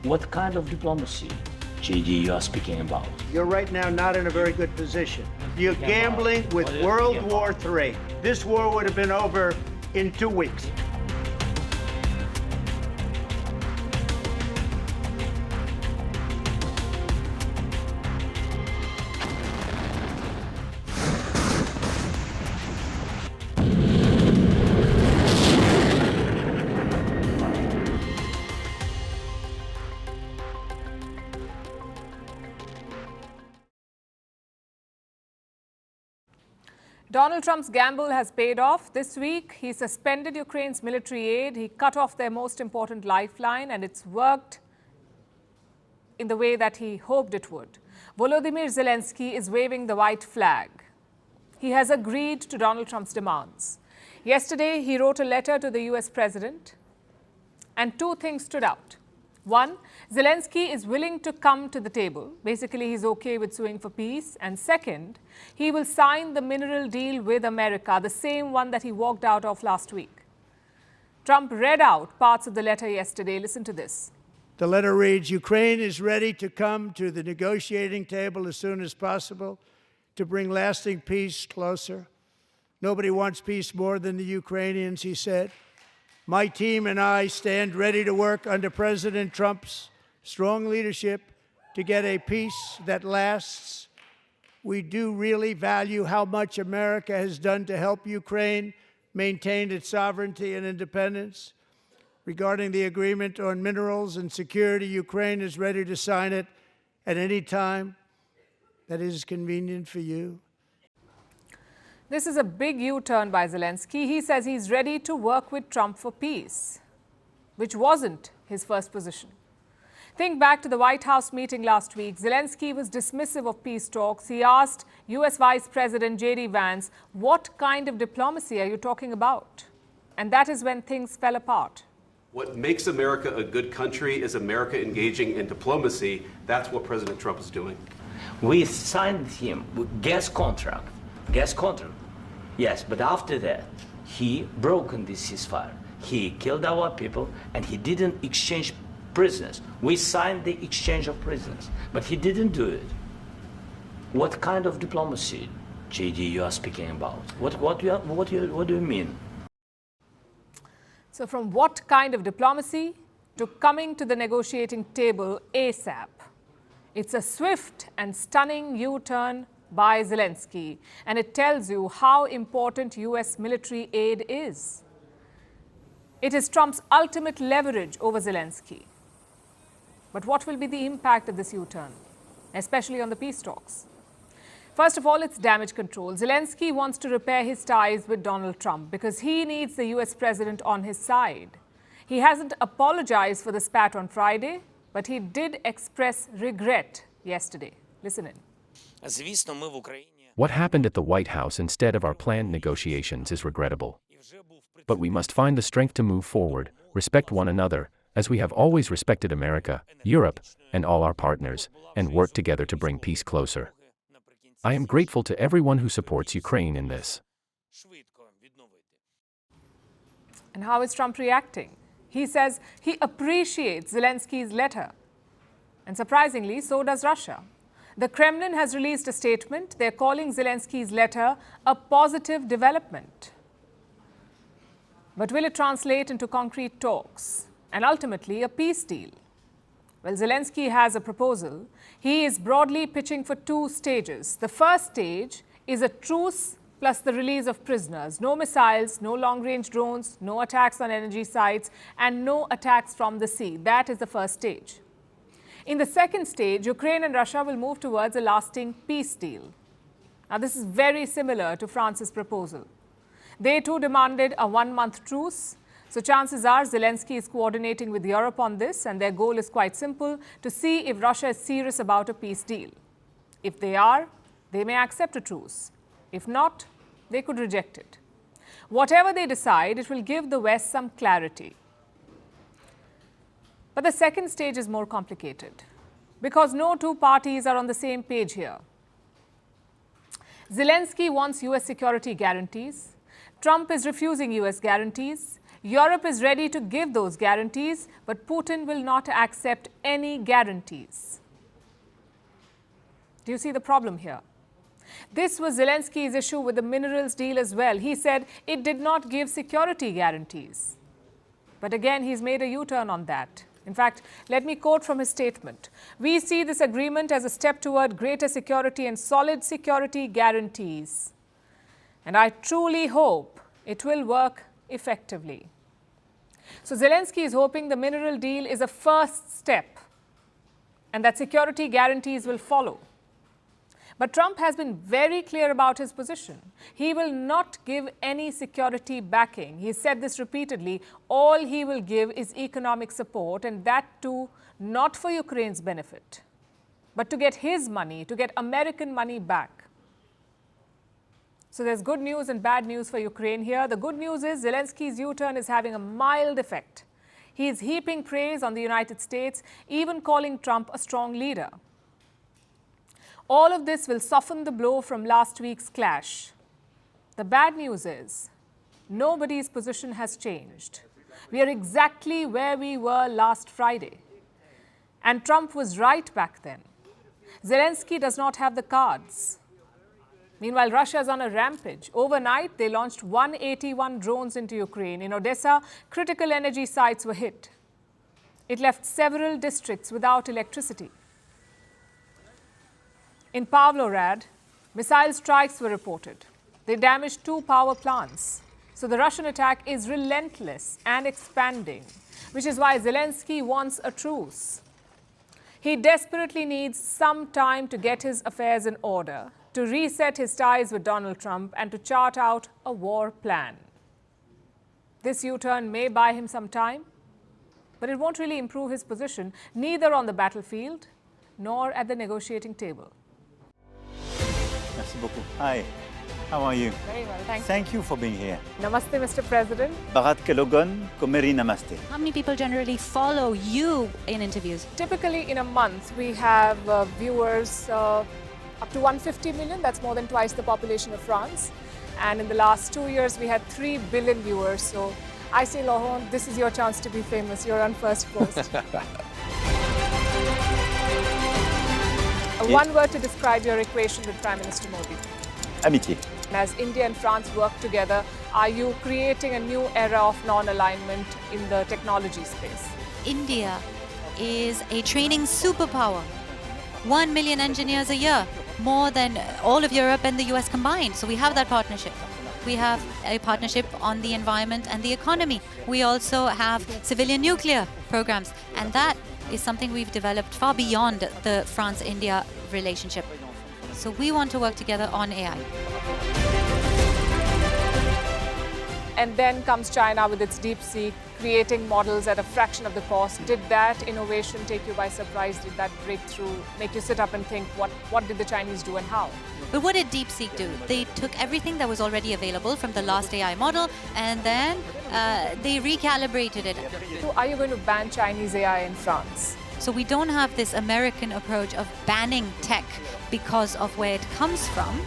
What kind of diplomacy, JD, you are speaking about? You're right now not in a very good position. You're gambling with World War III. This war would have been over in 2 weeks. Donald Trump's gamble has paid off. This week, he suspended Ukraine's military aid. He cut off their most important lifeline, and it's worked in the way that he hoped it would. Volodymyr Zelensky is waving the white flag. He has agreed to Donald Trump's demands. Yesterday, he wrote a letter to the US president, and 2 things stood out. One, Zelensky is willing to come to the table. Basically, he's okay with suing for peace. And second, he will sign the mineral deal with America, the same one that he walked out of last week. Trump read out parts of the letter yesterday. Listen to this. The letter reads, Ukraine is ready to come to the negotiating table as soon as possible to bring lasting peace closer. Nobody wants peace more than the Ukrainians, he said. My team and I stand ready to work under President Trump's strong leadership to get a peace that lasts. We do really value how much America has done to help Ukraine maintain its sovereignty and independence. Regarding the agreement on minerals and security, Ukraine is ready to sign it at any time that is convenient for you. This is a big U-turn by Zelensky. He says he's ready to work with Trump for peace, which wasn't his first position. Think back to the White House meeting last week. Zelensky was dismissive of peace talks. He asked US Vice President J.D. Vance, what kind of diplomacy are you talking about? And that is when things fell apart. What makes America a good country is America engaging in diplomacy. That's what President Trump is doing. We signed him with gas contract. Yes, but after that, he broken this ceasefire. He killed our people, and he didn't exchange prisoners. We signed the exchange of prisoners, but he didn't do it. What kind of diplomacy, JD, you are speaking about? What do you mean? So from what kind of diplomacy to coming to the negotiating table ASAP. It's a swift and stunning U-turn by Zelensky, and it tells you how important US military aid is. It is Trump's ultimate leverage over Zelensky. But what will be the impact of this U-turn, especially on the peace talks? First of all, it's damage control. Zelensky wants to repair his ties with Donald Trump because he needs the US president on his side. He hasn't apologized for the spat on Friday, but he did express regret yesterday. Listen in. What happened at the White House instead of our planned negotiations is regrettable. But we must find the strength to move forward, respect one another, as we have always respected America, Europe, and all our partners, and work together to bring peace closer. I am grateful to everyone who supports Ukraine in this. And how is Trump reacting? He says he appreciates Zelensky's letter. And surprisingly, so does Russia. The Kremlin has released a statement. They're calling Zelensky's letter a positive development. But will it translate into concrete talks and ultimately a peace deal? Well, Zelensky has a proposal. He is broadly pitching for 2 stages. The first stage is a truce plus the release of prisoners. No missiles, no long-range drones, no attacks on energy sites, and no attacks from the sea. That is the first stage. In the second stage, Ukraine and Russia will move towards a lasting peace deal. Now, this is very similar to France's proposal. They too demanded a 1-month truce. So chances are Zelensky is coordinating with Europe on this, and their goal is quite simple, to see if Russia is serious about a peace deal. If they are, they may accept a truce. If not, they could reject it. Whatever they decide, it will give the West some clarity. But the second stage is more complicated because no 2 parties are on the same page here. Zelensky wants US security guarantees. Trump is refusing US guarantees. Europe is ready to give those guarantees, but Putin will not accept any guarantees. Do you see the problem here? This was Zelenskyy's issue with the minerals deal as well. He said it did not give security guarantees. But again, he's made a U-turn on that. In fact, let me quote from his statement. "We see this agreement as a step toward greater security and solid security guarantees. And I truly hope it will work effectively." So Zelenskyy is hoping the mineral deal is a first step and that security guarantees will follow. But Trump has been very clear about his position. He will not give any security backing. He said this repeatedly. All he will give is economic support, and that too not for Ukraine's benefit, but to get his money, to get American money back. So there's good news and bad news for Ukraine here. The good news is Zelenskyy's U-turn is having a mild effect. He is heaping praise on the United States, even calling Trump a strong leader. All of this will soften the blow from last week's clash. The bad news is nobody's position has changed. We are exactly where we were last Friday. And Trump was right back then. Zelenskyy does not have the cards. Meanwhile, Russia is on a rampage. Overnight, they launched 181 drones into Ukraine. In Odessa, critical energy sites were hit. It left several districts without electricity. In Pavlograd, missile strikes were reported. They damaged 2 power plants. So the Russian attack is relentless and expanding, which is why Zelenskyy wants a truce. He desperately needs some time to get his affairs in order, to reset his ties with Donald Trump, and to chart out a war plan. This U-turn may buy him some time, but it won't really improve his position, neither on the battlefield nor at the negotiating table. Merci beaucoup. Hi, how are you? Very well, thank you. Thank you for being here. Namaste, Mr. President. Bharat Kelogan, Komeri Namaste. How many people generally follow you in interviews? Typically in a month, we have viewers up to 150 million. That's more than twice the population of France. And in the last 2 years, we had 3 billion viewers. So I say, Laurent, this is your chance to be famous. You're on Firstpost. One word to describe your equation with Prime Minister Modi. Amitié. As India and France work together, are you creating a new era of non-alignment in the technology space? India is a training superpower. 1 million engineers a year, more than all of Europe and the US combined. So we have that partnership. We have a partnership on the environment and the economy. We also have civilian nuclear programs, and that is something we've developed far beyond the France-India relationship. So we want to work together on AI. And then comes China with its DeepSeek, creating models at a fraction of the cost. Did that innovation take you by surprise? Did that breakthrough make you sit up and think, what did the Chinese do and how? But what did DeepSeek do? They took everything that was already available from the last AI model, and then they recalibrated it. So are you going to ban Chinese AI in France? So we don't have this American approach of banning tech because of where it comes from.